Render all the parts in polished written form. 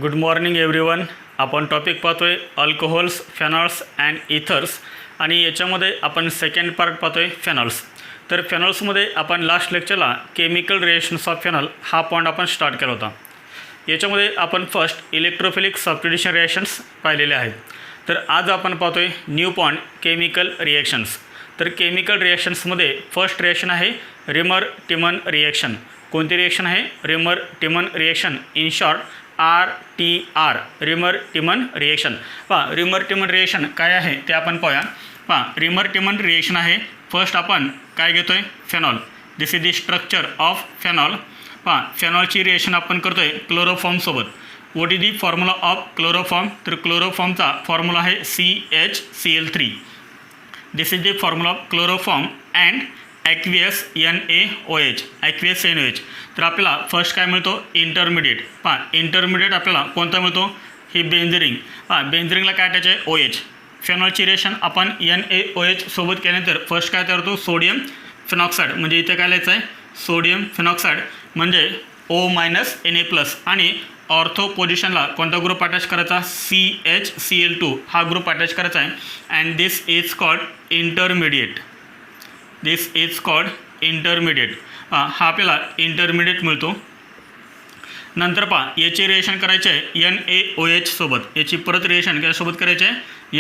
Good morning everyone. आपण topic पाहतोय alcohols, फेनॉल्स and ethers आणि याच्यामध्ये आपण सेकंड पार्ट पाहतोय फेनॉल्स. तर फेनॉल्समध्ये आपण लास्ट लेक्चरला केमिकल रिएक्शन्स ऑफ फेनॉल हा पॉईंट आपण स्टार्ट केला होता. याच्यामध्ये आपण फर्स्ट इलेक्ट्रोफिलिक सबस्टिट्यूशन रिएक्शन्स पाहिलेले आहेत. तर आज आपण पाहतोय न्यू पॉईंट केमिकल रिएक्शन्स. तर केमिकल रिएक्शन्समध्ये फर्स्ट रिएक्शन आहे रिमर टिमन रिएक्शन. कोणती रिएक्शन आहे? Reimer Tiemann reaction, in short RTR, Reimer Tiemann reaction. पहा रिमर टिमन रिएक्शन काय आहे ते आपण पाहूया. पहा रिमर टिमन रिएक्शन आहे. फर्स्ट आपण काय घेतोय? Phenol. This is the structure of phenol. पहा फेनॉलची रिएक्शन आपण करतोय क्लोरोफॉर्मसोबत. What is the formula of chloroform? तर क्लोरोफॉर्मचा फॉर्म्युला आहे CHCl3. This is the formula of chloroform and aqueous NaOH, aqueous NaOH. तर आपल्याला फर्स्ट काय मिळतो? इंटरमिडिएट. पहा इंटरमिडिएट आपल्याला कोणता मिळतो? ही बेंझरिंग. पहा बेंझरिंगला काय अटॅच आहे? OH. फेनॉलची रिएक्शन आपण NaOH सोबत केल्यानंतर फर्स्ट काय तयार होतो? सोडियम फिनॉक्साईड. म्हणजे इथे काय लिहायचं आहे? सोडियम फिनॉक्साईड म्हणजे O-Na+. आणि ऑर्थो पोझिशनला कोणता ग्रुप अटॅच करायचा? CHCl2 हा ग्रुप अटॅच करायचा आहे. And this is called intermediate. This is called intermediate. हा आपल्याला इंटरमिडिएट मिळतो. नंतर पहा याची रिएक्शन करायचे आहे NaOH सोबत. याची परत रिएक्शन कशासोबत करायचे आहे?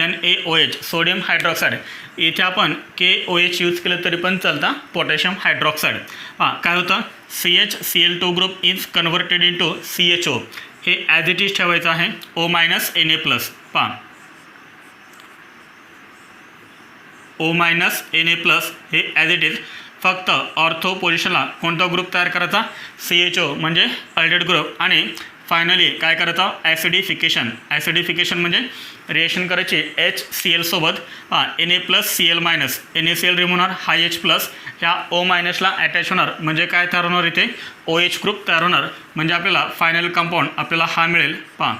NaOH, sodium hydroxide. इथे आपण KOH यूज केलं तरी पण चालतं, पोटॅशियम हायड्रॉक्साईड. हां काय होतं? CHCl2 group is converted into CHO. हे ॲज इट इज ठेवायचं आहे. O-Na+. पहा O-Na+ हे ॲज इट इज. फक्त ऑर्थो पोझिशनला कोणता ग्रुप तयार करायचा? CHO म्हणजे अल्डेड ग्रुप. आणि फायनली काय करायचं? ॲसिडिफिकेशन. ॲसिडिफिकेशन म्हणजे रिएक्शन करायची HCl सोबत. Na+Cl-. NaCl रिमूव्ह होणार, हा H+. ह्या O- अटॅच होणार म्हणजे काय तयार होणार? इथे OH ग्रुप तयार होणार. म्हणजे आपल्याला फायनल कंपाऊंड आपल्याला हा मिळेल. पहा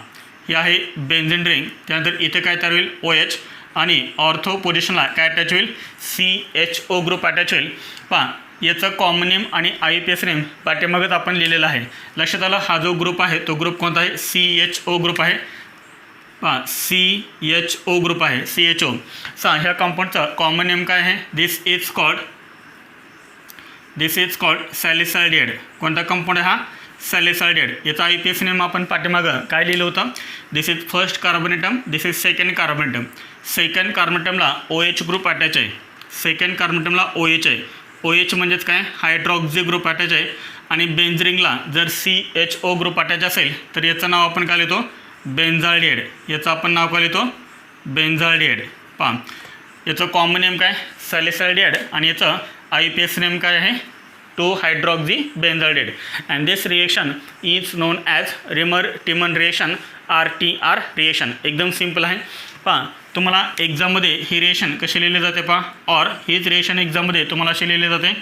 ही आहे बेन्झीन रिंग. त्यानंतर इथे काय तयार होईल? OH. आणि ऑर्थो पोझिशनला काय अटॅच होईल? CHO ग्रुप अटॅच होईल. पहा याचं कॉमन नेम आणि IUPAC नेम पाठीमागत आपण लिहिलेलं आहे. लक्षात आलं? हा जो ग्रुप आहे तो ग्रुप कोणता आहे? CHO ग्रुप आहे. पहा CHO ग्रुप आहे. CHO. ह्या कंपाऊंडचं कॉमन नेम काय आहे? This is called सॅलिसायडेड. कोणता कंपाऊंड आहे हा? सॅलिसायडेड. याचा IUPAC नेम आपण पाठीमागं काय लिहिलं होतं? This is first carbon atom, this is second carbon atom. Second कार्बोनेटमला OH ग्रुप अटॅच आहे. सेकंड कार्बोनेटमला OH आहे. OH म्हणजेच काय? हायड्रॉक्झी ग्रुप अटॅच आहे. आणि बेन्झरिंगला जर CHO ग्रुप अटॅच असेल तर याचं नाव आपण काय लिहितो? बेन्झाल्डिहाइड. याचं आपण नाव काय लिहितो? बेन्झाल्डिहाइड. पहा याचं कॉमन नेम काय? सॅलिसायडेड. आणि याचं IUPAC नेम काय आहे? 2-hydroxy benzaldehyde. And this reaction is known as Reimer Tiemann reaction, RTR reaction. एकदम सिम्पल आहे. पहा तुम्हाला एक्झाममध्ये ही रिएक्शन कशी लिहिली जाते पहा. और हीच रिएक्शन एक्झाममध्ये तुम्हाला अशी लिहिली जाते.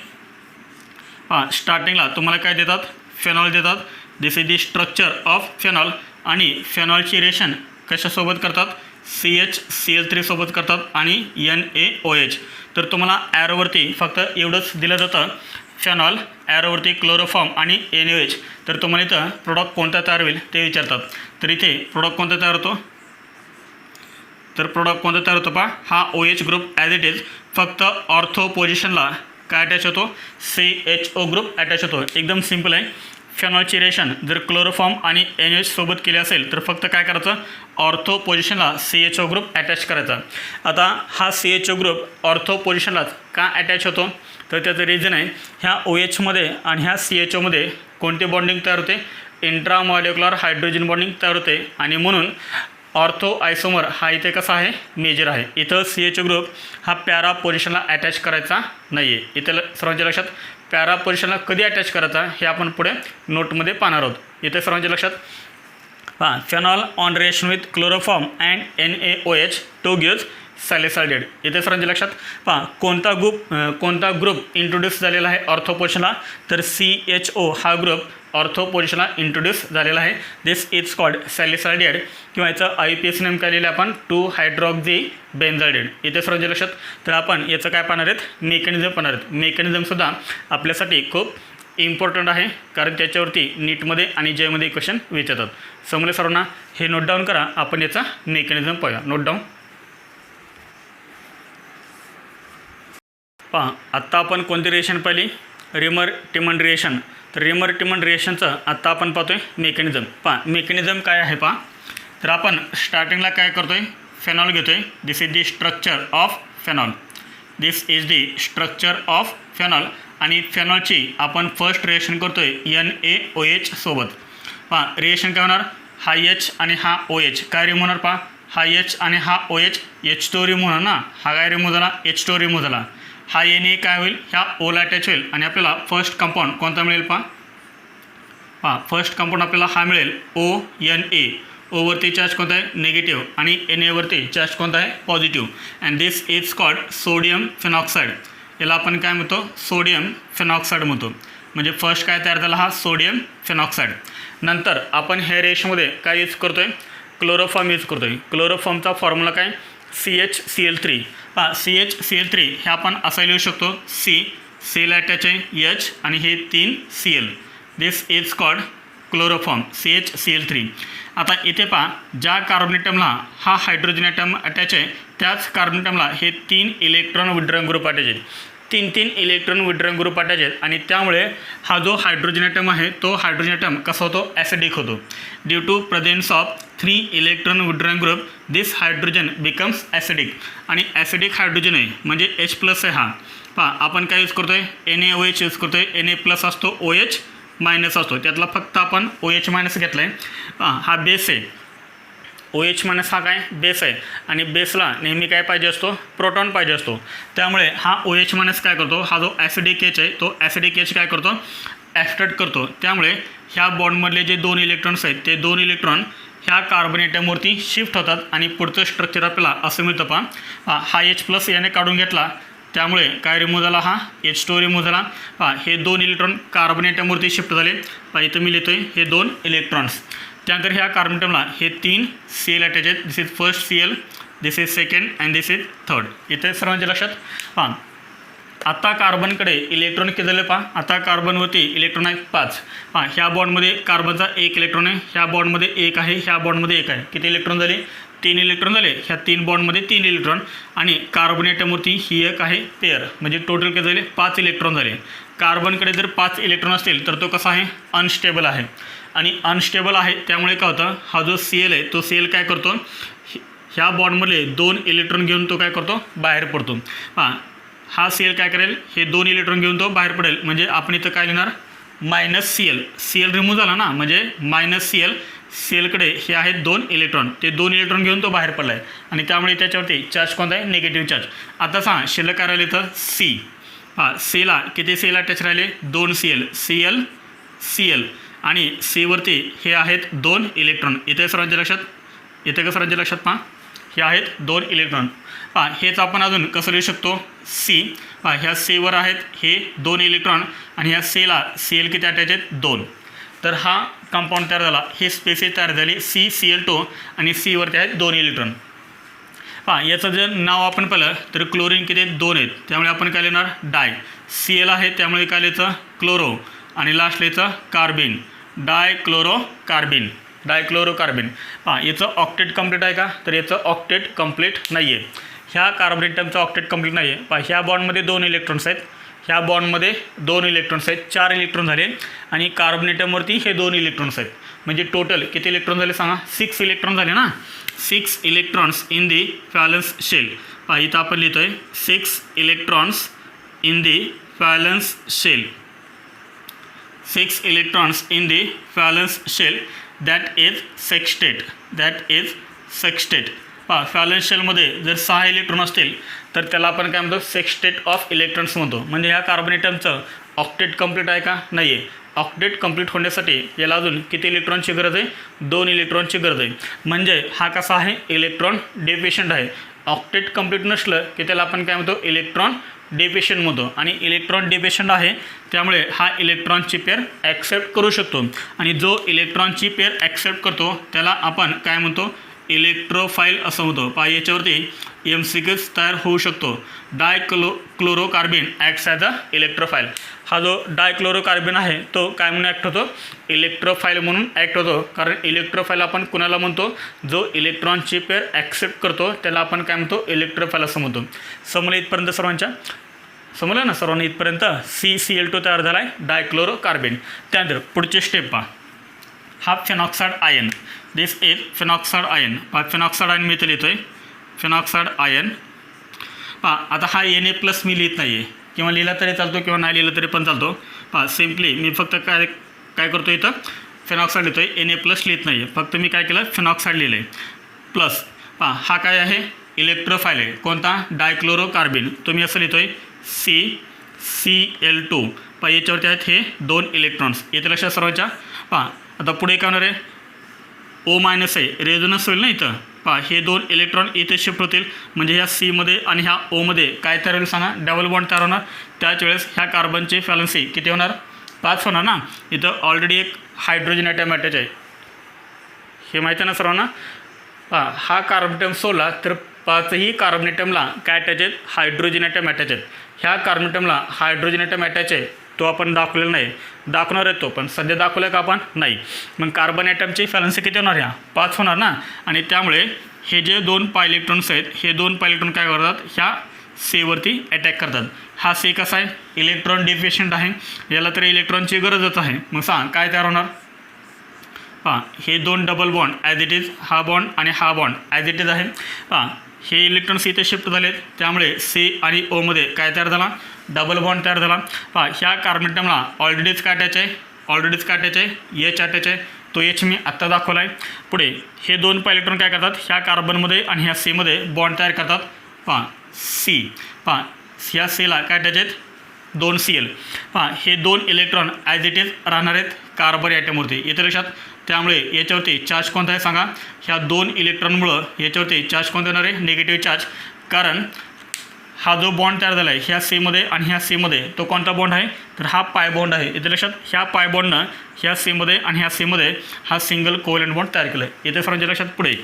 पहा स्टार्टिंगला तुम्हाला काय देतात? फेनॉल देतात. This is the structure of phenol. आणि फेनॉलची रिएक्शन कशासोबत करतात? CHCl3 सोबत करतात आणि NaOH. तर तुम्हाला ॲरोवरती फक्त एवढंच दिलं जातं फेनॉल, ॲरोवरती क्लोरोफॉर्म आणि NaOH. तर तुम्हाला इथं प्रोडक्ट कोणता तयार होईल ते विचारतात. तर इथे प्रोडक्ट कोणता तयार होतो? तर प्रोडक्ट कोणता तयार होतो पहा. हा OH group as it is. फक्त ऑर्थो पोझिशनला काय अटॅच होतो? CHO ग्रुप अटॅच होतो. एकदम सिम्पल आहे. फेनॉलची रिएक्शन जर क्लोरोफॉर्म आणि NaOH सोबत केली असेल तर फक्त काय करायचं? ऑर्थो पोझिशनला CHO ग्रुप अटॅच करायचा. आता हा CHO ग्रुप ऑर्थो पोझिशनलाच का अटॅच होतो? तर त्याचं रिझन आहे ह्या OHमध्ये आणि ह्या CHOमध्ये कोणते बॉन्डिंग तयार होते? इंट्रामॉलिक्युलर हायड्रोजन बॉन्डिंग तयार होते. आणि म्हणून ऑर्थो आयसोमर हा इथे कसा आहे? मेजर आहे. इथं CHO ग्रुप हा पॅरा पोझिशनला अटॅच करायचा नाही आहे. इथं सर्वांच्या लक्षात पॅरा पोझिशनला कधी अटॅच करायचा हे आपण पुढे नोटमध्ये पाहणार आहोत. इथे सर्वांच्या लक्षात पहा phenol on reaction with chloroform and NaOH to gives salicylaldehyde. इथे सर्वांच्या लक्षात पहा कोणता ग्रुप इंट्रोड्यूस झालेला आहे ऑर्थो पोझिशनला? तर CHO हा ग्रुप ऑर्थो पोझिशनला इंट्रोड्यूस झालेला आहे. This is called सॅलिसायडेड. किंवा याचं IUPAC नेम काय लिहिलं आपण? 2-hydroxy बेन्झाल्डिहाइड. इथे सर्वांच्या लक्षात. तर आपण याचं काय पाहणार आहेत? मेकॅनिझम पाहणार आहेत. मेकॅनिझमसुद्धा आपल्यासाठी खूप इम्पॉर्टंट आहे, कारण त्याच्यावरती नीटमध्ये आणि जेमध्ये क्वेश्चन विचारतात. समजले सर्वांना? हे नोट डाऊन करा. आपण याचा मेकॅनिझम पाहूया. Note down. पहा, आत्ता आपण कोणती रिएक्शन पाहिली? Reamer-Tiemann reaction. तर रिमर-टिमन रिएक्शनचं आत्ता आपण पाहतोय मेकॅनिझम. पहा, मेकॅनिझम काय आहे पहा. तर आपण स्टार्टिंगला काय करतोय? फेनॉल घेतोय. This is the structure of phenol. This is the structure of phenol. आणि फेनॉलची आपण फर्स्ट रिएक्शन करतोय NaOH सोबत. पहा, रिएक्शन काय होणार? हा H आणि हा OH काय रिमूव्ह होणार? पहा, हा H आणि हा OH H2 रिमूव्ह होणार ना. हा काय रिमूव्ह झाला? H2 रिमूव्ह झाला. हा Na काय होईल? ह्या ओला अटॅच होईल आणि आपल्याला फर्स्ट कंपाऊंड कोणता मिळेल? पहा, फर्स्ट कंपाऊंड आपल्याला हा मिळेल ONa. ओवरती चार्ज कोणता आहे? निगेटिव्ह. आणि Na चार्ज कोणता आहे? Positive. And this is called sodium phenoxide. याला आपण काय म्हणतो? सोडियम फेनॉक्साईड म्हणतो. म्हणजे फर्स्ट काय तयार झाला? हा सोडियम फेनॉक्साईड. नंतर आपण ह्या रेशमध्ये काय यूज करतोय? क्लोरोफॉर्म यूज करतोय. क्लोरोफॉर्मचा फॉर्म्युला काय? CHCl3. पहा, CHCl3 हे आपण असं लिहू शकतो. Cl अटॅच आहे H आणि हे 3 Cl. This is called chloroform CHCl3. आता इथे पहा, ज्या कार्बन ॲटमला हा हायड्रोजन ॲटम अटॅच आहे त्याच कार्बन ॲटमला हे 3 इलेक्ट्रॉन विड्रॉइंग ग्रुप अटॅच आहेत. 3 इलेक्ट्रॉन विड्रॉइंग ग्रुप अटॅच आहेत आणि त्यामुळे हा जो हायड्रोजन ॲटम आहे तो हायड्रोजन ॲटम कसा होतो? ॲसिडिक होतो. Due to presence of 3 electron withdrawing group this hydrogen becomes acidic. आणि ॲसिडिक हायड्रोजन आहे म्हणजे H+ आहे हा. पहा, आपण काय यूज करतोय? NaOH यूज करतोय. Na+ असतो, OH- असतो. त्यातला फक्त आपण OH- घेतला आहे. हा बेस आहे. OH- हा काय? बेस आहे. आणि बेसला नेहमी काय पाहिजे असतो? प्रोटॉन पाहिजे असतो. त्यामुळे हा OH- काय करतो? हा जो ॲसिडिक H आहे तो ॲसिडिक H काय करतो? ॲक्स्ट्रॅक्ट करतो. त्यामुळे ह्या बॉन्डमधले जे 2 इलेक्ट्रॉन्स आहेत ते 2 इलेक्ट्रॉन ह्या कार्बन ॲटमवरती शिफ्ट होतात आणि पुढचं स्ट्रक्चर आपल्याला असं मिळतं. पहा, हा H+ याने काढून घेतला त्यामुळे काय रिमूव्ह झाला? हा H2 रिमूव्ह झाला. पहा, हे 2 इलेक्ट्रॉन कार्बन ॲटमवरती शिफ्ट झाले. पहा, इथं मी लिहितोय हे 2 इलेक्ट्रॉन्स. त्यानंतर ह्या कार्बन ॲटमला हे 3 Cl अटॅच आहेत. This is first Cl, this is second and this is third. इथे सर्वांच्या लक्षात. पहा, आता कार्बनकडे इलेक्ट्रॉन किती झाले? पहा, आता कार्बनवरती इलेक्ट्रॉन आहे 5. पहा, ह्या बॉन्डमध्ये कार्बनचा 1 इलेक्ट्रॉन आहे, ह्या बॉन्डमध्ये 1 आहे, ह्या बॉन्डमध्ये 1 आहे. किती इलेक्ट्रॉन झाले? 3 इलेक्ट्रॉन झाले. ह्या 3 बॉन्डमध्ये 3 इलेक्ट्रॉन आणि कार्बन ॲटमवरती ही एक आहे पेअर. म्हणजे टोटल किती झाले? 5 इलेक्ट्रॉन झाले. कार्बनकडे जर 5 इलेक्ट्रॉन असतील तर तो कसा आहे? अनस्टेबल आहे. आणि अनस्टेबल आहे त्यामुळे काय होतं? हा जो Cl आहे तो Cl काय करतो? ह्या बॉन्डमधले 2 इलेक्ट्रॉन घेऊन तो काय करतो? बाहेर पडतो. पहा, हा Cl काय करेल? हे 2 इलेक्ट्रॉन घेऊन तो बाहेर पडेल. म्हणजे आपण इथं काय लिहिणार? -Cl. Cl रिमूव्ह झाला ना, म्हणजे -Cl. Clकडे हे आहेत 2 इलेक्ट्रॉन. ते 2 इलेक्ट्रॉन घेऊन तो बाहेर पडला आहे आणि त्यामुळे त्याच्यावरती चार्ज कोणता आहे? Negative charge. आता सांगा शिल्लक काय राहिलं इथं? C. पहा, Cला किती Cl अटॅच राहिले? 2 Cl. आणि Cवरती हे आहेत 2 इलेक्ट्रॉन. इथे सर्वांच्या लक्षात? इथे का सर्वांच्या लक्षात? पहा, हे आहेत 2 इलेक्ट्रॉन. पहा, हेच आपण अजून कसं लिहू शकतो? C. पहा, ह्या Cवर आहेत हे 2 इलेक्ट्रॉन आणि ह्या Cl किती अटॅच आहेत? 2. तर हा कंपाऊंड तयार झाला. ही स्पेसिस तयार झाली CCl2 आणि Cवरती आहेत 2 इलेक्ट्रॉन. पहा, याचं जर नाव आपण पाहिलं तर क्लोरीन किती 2 आहेत त्यामुळे आपण काय लिहिणार? डाय. Cl आहे त्यामुळे काय लिहायचं? क्लोरो. आणि लास्ट लिहायचं कार्बिन. डायक्लोरोकार्बिन. पहा, याचं ऑक्टेट कंप्लीट आहे का? तर याचं ऑक्टेट कंप्लीट नाही आहे. ह्या कार्बन ॲटमचं ऑक्टेट कंप्लीट नाही आहे. पहा, ह्या बॉन्डमध्ये 2 इलेक्ट्रॉन्स आहेत, ह्या बॉन्डमध्ये 2 इलेक्ट्रॉन्स आहेत, 4 इलेक्ट्रॉन झाले आणि कार्बन ॲटमवरती हे 2 इलेक्ट्रॉन्स आहेत. म्हणजे टोटल किती इलेक्ट्रॉन झाले सांगा? 6 इलेक्ट्रॉन झाले ना. 6 electrons in the valence shell. पहा, इथं आपण लिहितोय 6 electrons in the valence shell. 6 electrons in the valence shell that is sextate. पहा, व्हॅलन्स शेलमध्ये जर 6 इलेक्ट्रॉन असतील तर त्याला आपण काय म्हणतो? सेक्स्टेट ऑफ इलेक्ट्रॉन्स म्हणतो. म्हणजे ह्या कार्बन ॲटमचं ऑक्टेट कंप्लीट आहे का? नाही आहे. ऑक्टेट कंप्लीट होण्यासाठी याला अजून किती इलेक्ट्रॉनची गरज आहे? 2 इलेक्ट्रॉनची गरज आहे. म्हणजे हा कसा आहे? इलेक्ट्रॉन डेफिशियंट आहे. ऑक्टेट कंप्लीट नसलं की त्याला आपण काय म्हणतो? इलेक्ट्रॉन डेफिशियंट म्हणतो. आणि इलेक्ट्रॉन डेफिशियंट आहे त्यामुळे हा इलेक्ट्रॉनची पेअर ॲक्सेप्ट करू शकतो. आणि जो इलेक्ट्रॉनची पेअर ॲक्सेप्ट करतो त्याला आपण काय म्हणतो? इलेक्ट्रोफाईल असं होतं. पहा याच्यावरती MCQ तयार होऊ शकतो. क्लोरोकार्बिन ॲक्ट्स ॲज अ इलेक्ट्रोफाईल. हा जो डायक्लोरोकार्बिन आहे तो काय म्हणून ॲक्ट होतो? इलेक्ट्रोफाईल म्हणून ॲक्ट होतो. कारण इलेक्ट्रोफाईल आपण कुणाला म्हणतो? जो इलेक्ट्रॉनची पेअर ॲक्सेप्ट करतो त्याला आपण काय म्हणतो? इलेक्ट्रोफाईल असं म्हणतो. समजलं इथपर्यंत सर्वांच्या? समजलं ना सर्वांना इथपर्यंत? CCl2 तयार झाला आहे डायक्लोरोकार्बिन. त्यानंतर पुढचे स्टेप पहा. हा phenoxide ion. This is phenoxide ion. पहा फेनॉक्साइड आयन मी इथे लिहितो आहे. Phenoxide ion. पहा आता हा Na+ मी लिहित नाही आहे, किंवा लिहिला तरी चालतो किंवा नाही लिहिलं तरी पण चालतो. पहा सिम्पली मी फक्त काय करतो इथं फेनॉक्साइड लिहितो आहे. Na+ लिहित नाही आहे, फक्त मी काय केलं फेनॉक्साइड लिहिलं आहे प्लस. पहा हा काय आहे? इलेक्ट्रोफाईल आहे. कोणता? डायक्लोरोकार्बिन. तो मी असं लिहितो आहे CCl2. पहा याच्यावरती आहेत हे 2 इलेक्ट्रॉन्स. येथे लक्षात सर्वांच्या. पहा आता पुढे काय होणार आहे? O- आहे, रेझोनन्स होईल ना इथं. पहा हे 2 इलेक्ट्रॉन इथे शिफ्ट होतील, म्हणजे ह्या Cमध्ये आणि ह्या Oमध्ये काय तयार होईल सांगा? डबल बॉन्ड तयार होणार. त्याच वेळेस ह्या कार्बनची व्हॅलन्सी किती होणार? 5 होणार ना. इथं ऑलरेडी एक हायड्रोजन ॲटम अटॅच आहे, हे माहिती आहे ना सर्वांना. पहा हा कार्बन सोडला तर 5ही कार्बन ॲटमला काय अटॅच आहेत? हायड्रोजन ॲटम अटॅच आहेत. ह्या कार्बन ॲटमला हायड्रोजन ॲटम अटॅच आहे, तो आपण दाखवलेला नाही. दाखवणार आहे तो, पण सध्या दाखवलं का आपण? नाही. मग कार्बन ॲटमची व्हॅलन्सी किती होणार? ह्या 5 होणार ना. आणि त्यामुळे हे जे 2 पाय इलेक्ट्रॉन्स आहेत, हे 2 पाय इलेक्ट्रॉन काय करतात? ह्या Cवरती अटॅक करतात. हा C कसा आहे? इलेक्ट्रॉन डिफिशियंट आहे, याला तर इलेक्ट्रॉनची गरजच आहे. मग सांग काय तयार होणार? पहा हे 2 double bond as it is, हा बॉन्ड आणि हा बॉन्ड ॲज इट इज आहे. पहा हे इलेक्ट्रॉन्स इथे शिफ्ट झालेत, त्यामुळे C आणि Oमध्ये काय तयार झाला? डबल बॉन्ड तयार झाला. पहा ह्या कार्बन ॲटमला ऑलरेडीच काय अटॅच आहे? H अटॅच आहे. तो H मी आत्ता दाखवला आहे. पुढे हे 2 इलेक्ट्रॉन काय करतात? ह्या कार्बनमध्ये आणि ह्या Cमध्ये बॉन्ड तयार करतात. पहा C. पहा ह्या Cला काय अटॅच आहेत? 2 Cl. पहा हे 2 इलेक्ट्रॉन ॲज इट इज राहणार आहेत कार्बन ॲटमवरती. येते लक्षात. त्यामुळे याच्यावरती चार्ज कोणता आहे सांगा? ह्या 2 इलेक्ट्रॉनमुळं याच्यावरती चार्ज कोणता येणार आहे? Negative charge. कारण हा जो बॉन्ड तयार झाला आहे ह्या Cमध्ये आणि ह्या Cमध्ये, तो कोणता बॉन्ड आहे? तर हा पाय बॉन्ड आहे. येते लक्षात. ह्या पाय बॉन्डनं ह्या Cमध्ये आणि ह्या Cमध्ये हा सिंगल कोव्हॅलेंट बॉन्ड तयार केलं आहे. येते सर्वांच्या लक्षात. पुढे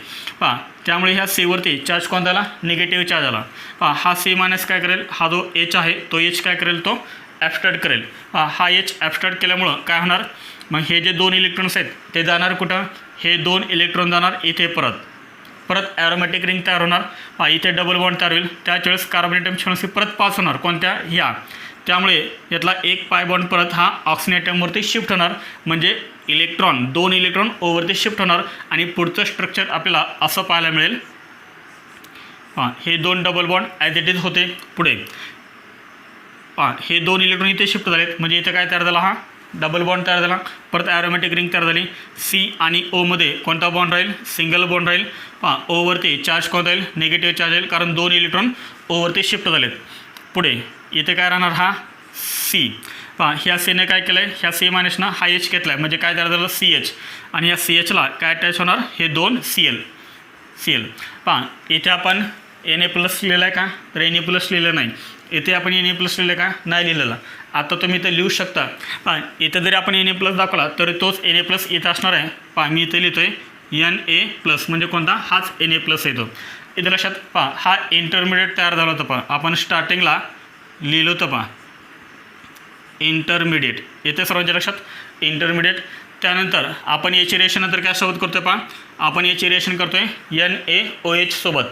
पहा त्यामुळे ह्या Cवरती चार्ज कोणता आला? निगेटिव्ह चार्ज आला. पहा हा C- काय करेल? हा जो H आहे तो H काय करेल? तो ॲब्स्ट्रॅक्ट करेल. पहा हा H ॲब्स्ट्रॅक्ट केल्यामुळं काय होणार? मग हे जे 2 इलेक्ट्रॉन्स आहेत ते जाणार कुठं? हे 2 इलेक्ट्रॉन जाणार इथे परत ॲरोमॅटिक रिंग तयार होणार. पहा इथे डबल बॉन्ड तयार होईल. त्याच वेळेस कार्बन ॲटमची व्हॅलन्सी परत 5 होणार. कोणत्या? ह्या. त्यामुळे यातला एक पाय बॉन्ड परत हा ऑक्सिजन ॲटमवरती शिफ्ट होणार, म्हणजे 2 इलेक्ट्रॉन ओवरती शिफ्ट होणार. आणि पुढचं स्ट्रक्चर आपल्याला असं पाहायला मिळेल. पहा हे 2 double bond as it is होते. पुढे पहा हे 2 इलेक्ट्रॉन इथे शिफ्ट झालेत, म्हणजे इथे काय तयार झाला? हा डबल बॉन्ड तयार झाला. परत ॲरोमॅटिक रिंग तयार झाली. C आणि Oमध्ये कोणता बॉन्ड राहील? सिंगल बॉन्ड राहील. पहा Oवरती चार्ज कोणता येईल? निगेटिव्ह चार्ज येईल, कारण 2 इलेक्ट्रॉन ओवरती शिफ्ट झालेत. पुढे इथे काय राहणार? हा C. पहा ह्या Cने काय केलं आहे? ह्या C- हा H घेतला आहे, म्हणजे काय तयार झालं? CH. आणि या CHला काय अटॅच होणार? हे 2 Cl. पहा इथे आपण Na+ लिहिलं आहे का? तर Na+ लिहिलं नाही. इथे आपण Na+ लिहिलं का? नाही लिहिलेलं. आता तुम्ही इथं लिहू शकता. पहा इथं जरी आपण Na+ दाखवला तर तोच Na+ इथं असणार आहे. पहा मी इथे लिहितो आहे Na+, म्हणजे कोणता? हाच Na+ येतो. इथं लक्षात. पहा हा इंटरमिडिएट तयार झाला होता. पहा आपण स्टार्टिंगला लिहिलं होतं. पहा इंटरमिडिएट. येते सर्वांच्या लक्षात. इंटरमिडिएट. त्यानंतर आपण याची रिएक्शन नंतर काय सोबत करतो? पहा आपण याची रिएक्शन करतो आहे NaOH सोबत.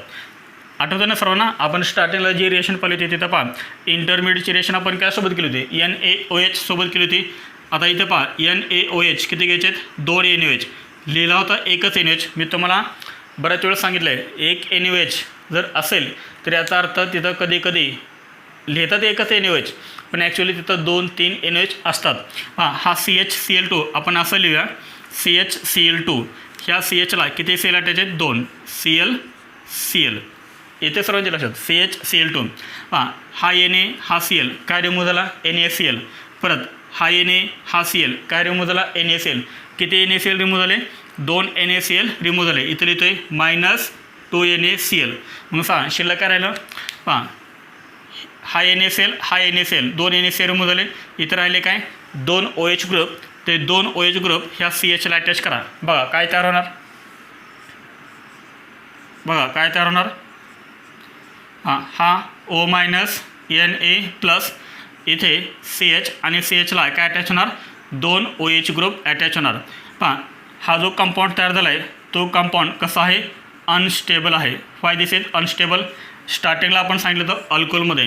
आठवतं ना सर्वांना? आपण स्टार्टिंगला जी रिएक्शन पाहिली होती तिथं पहा इंटरमिडिएटची रिएक्शन आपण काय सोबत केली होती? NaOH सोबत केली होती. आता इथं पहा NaOH किती घ्यायचे आहेत? 2 NaOH. लिहिला होता एकच NaOH. मी तुम्हाला बऱ्याच वेळेस सांगितलं आहे, एक NaOH जर असेल तर याचा अर्थ तिथं कधी कधी लिहितात एकच NaOH, पण ॲक्च्युअली तिथं 2-3 NaOH असतात. पहा हा CHCl2 आपण असं लिहूया CHCl2. ह्या CHला किती Cl अटॅच आहेत? 2 Cl. येथे सर्वांच्या लक्षात. CHCl2. पहा हा Na हा Cl काय रिमूव्ह झाला? NaCl. परत हा Na हा Cl काय रिमूव्ह झाला? NaCl. किती NaCl रिमूव्ह झाले? 2 NaCl रिमूव्ह झाले. इथं लिहितो आहे -2 NaCl. मग सांगा शिल्लक काय राहिलं? पहा हा NaCl 2 NaCl रिमूव्ह झाले. इथं राहिले काय? 2 OH ग्रुप. ते 2 OH ग्रुप ह्या CHला अटॅच करा. बघा काय तयार होणार? बघा काय तयार होणार, हा O मायनस Na+ इथे CH आणि CHला काय अटॅच होणार, 2 OH ग्रुप अटॅच होणार. पहा हा जो कंपाऊंड तयार झाला आहे तो कंपाऊंड कसा आहे, अनस्टेबल आहे. Why this is unstable. स्टार्टिंगला आपण सांगितलं होतं अल्कोहोलमध्ये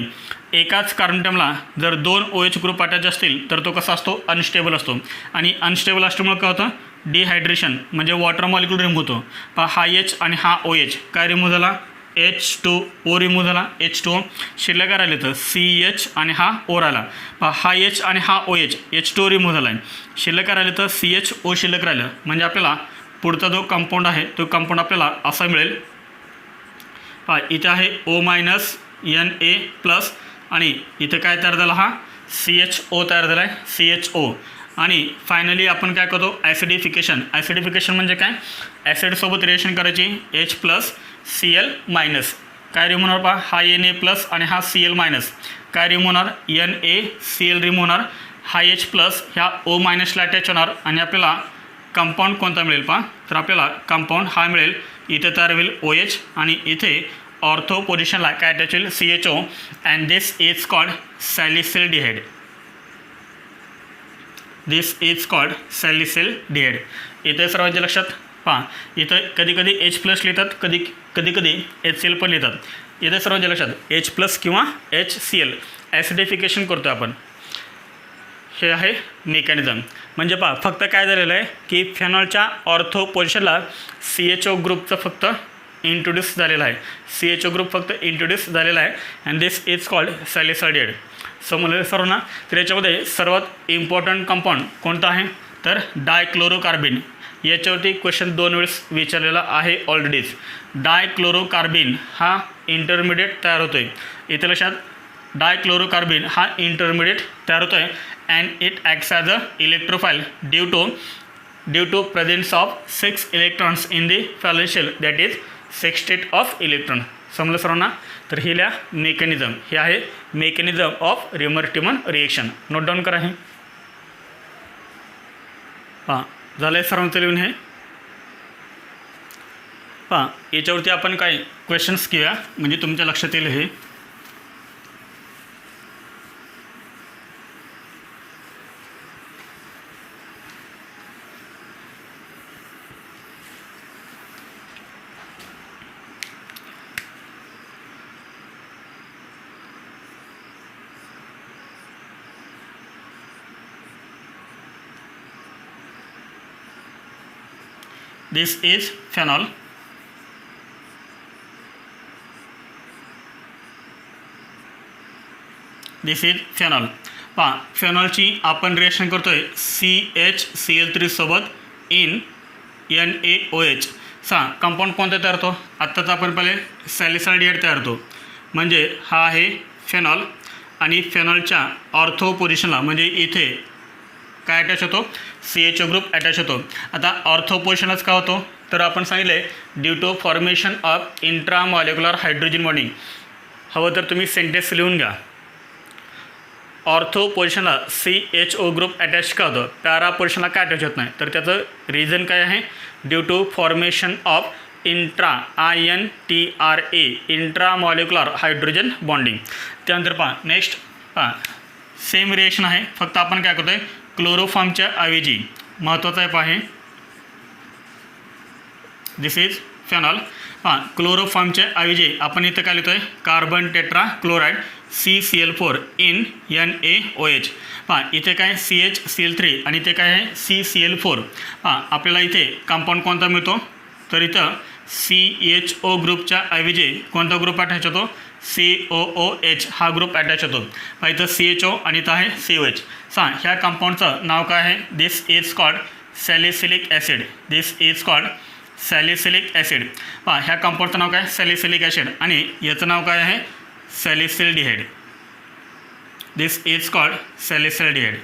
एकाच कार्बनटमला जर 2 OH ग्रुप अटॅच असतील तर तो कसा असतो, अनस्टेबल असतो. आणि अनस्टेबल असल्यामुळे काय होतं, डिहायड्रेशन म्हणजे वॉटर मॉलिक्यूल रिमूव्ह होतो. पहा हा H आणि हा OH काय रिमूव्ह झाला, H2O रिमूव्ह झाला. H2O शिल्लक काय राहिले तर CH आणि हा O राहिला. पहा हा H आणि हा OH H2O रिमूव्ह झाला आहे, शिल्लक काय राहिले तर CHO शिल्लक राहिलं. म्हणजे आपल्याला पुढचा जो कंपाऊंड आहे तो कंपाऊंड आपल्याला असा मिळेल. पहा इथे आहे O मायनस Na+ आणि इथे काय तयार झाला, हा CHO तयार झाला आहे, CHO. आणि फायनली आपण काय करतो, ॲसिडिफिकेशन. ॲसिडिफिकेशन म्हणजे काय, ॲसिडसोबत रिएक्शन करायची H+Cl- काय रिमूव्ह होणार, पहा हा Na+ आणि हा Cl- काय रिमूव्ह होणार, NaCl रिमूव्ह होणार. हा H+ ह्या O- ला अटॅच होणार आणि आपल्याला कंपाऊंड कोणता मिळेल, पहा तर आपल्याला कंपाऊंड हा मिळेल. इथे तयार होईल OH आणि इथे ऑर्थो पोझिशनला काय अटॅच होईल, CHO. And this is called salicylaldehyde. This is called salicylaldehyde. इथे सर्वांच्या लक्षात पहा, इथं कधी कधी H+ लिहितात, कधी कधी HCl पण लिहितात. इथे सर्वांच्या लक्षात H+ किंवा HCl ॲसिडिफिकेशन करतो आपण. हे आहे मेकॅनिझम. म्हणजे पहा फक्त काय झालेलं आहे की फेनॉलच्या ऑर्थो पोझिशनला CHO ग्रुपचं फक्त इंट्रोड्यूस झालेला आहे, CHO ग्रुप फक्त इंट्रोड्यूस झालेला आहे. And this is called salicylaldehyde. समजलं सर्वांना. तर याच्यामध्ये सर्वात इम्पॉर्टंट कंपाऊंड कोणता आहे तर डायक्लोरोकार्बिन. याच्यावरती क्वेश्चन 2 वेळेस विचारलेला आहे ऑलरेडीच. डायक्लोरोकार्बिन हा इंटरमिडिएट तयार होतो आहे. इथे लक्षात डायक्लोरोकार्बिन हा इंटरमिडिएट तयार होतो आहे. And it acts as a electrophile due to presence of 6 electrons in the valence shell, that is sextet of electron. समजलं सर्वांना. तर हे लिहा मेकॅनिझम. हे आहे mechanism of Reimer Tiemann reaction. Note down करा. हे पहा झालं आहे सर्वांचं लिहून. हे पहा याच्यावरती आपण काही क्वेश्चन्स घेऊया म्हणजे तुमच्या लक्षात येईल. हे this is phenol. This is phenol. पहा फेनॉलची आपण रिएक्शन करतो आहे CHCl3 सोबत इन NaOH. कंपाऊंड कोणता तयार होतो, आत्ताच आपण पहिले सॅलिसिल्डिहाइड तयार होतो. म्हणजे हा आहे फेनॉल आणि फेनॉलच्या ऑर्थो पोझिशनला म्हणजे इथे काय अटॅच होतो, CHO ग्रुप अटॅच होतो. आता ऑर्थो पोझिशनलाच का होतो तर आपण सांगितले due to formation of intramolecular hydrogen bonding. हवं तर तुम्ही सेंटेन्स लिहून घ्या. ऑर्थो पोझिशनला CHO ग्रुप अटॅच का होतं, पॅरा पोझिशनला काय अटॅच होत नाही तर त्याचं रिझन काय आहे, due to formation of INTRA intramolecular hydrogen bonding. त्यानंतर पहा नेक्स्ट पहा सेम रिएक्शन आहे, फक्त आपण काय करतो आहे क्लोरोफॉर्मच्या ऐवजी महत्त्वाचं आहे पहा. दिस इज फेनॉल. हां क्लोरोफॉर्मच्या ऐवजी आपण इथं काय लिहितो आहे carbon tetra chloride CCl4 in NaOH. पहा इथे काय CHCl3 आणि इथे काय आहे CCl4. हां आपल्याला इथे कंपाऊंड कोणता मिळतो तर इथं CHO ग्रुपच्या ऐवजी कोणता ग्रुप अटॅच होतो COOH हा ग्रुप अटॅच होतो. पहा इथं CHO आणि इथं आहे COH. ह्या कंपाऊंडचं नाव काय आहे, this is called salicylic acid. This is called salicylic acid. पहा ह्या कंपाऊंडचं नाव काय सॅलिसिलिक ॲसिड आणि याचं नाव काय आहे सॅलिसिल्डिहाइड. This is called salicylaldehyde.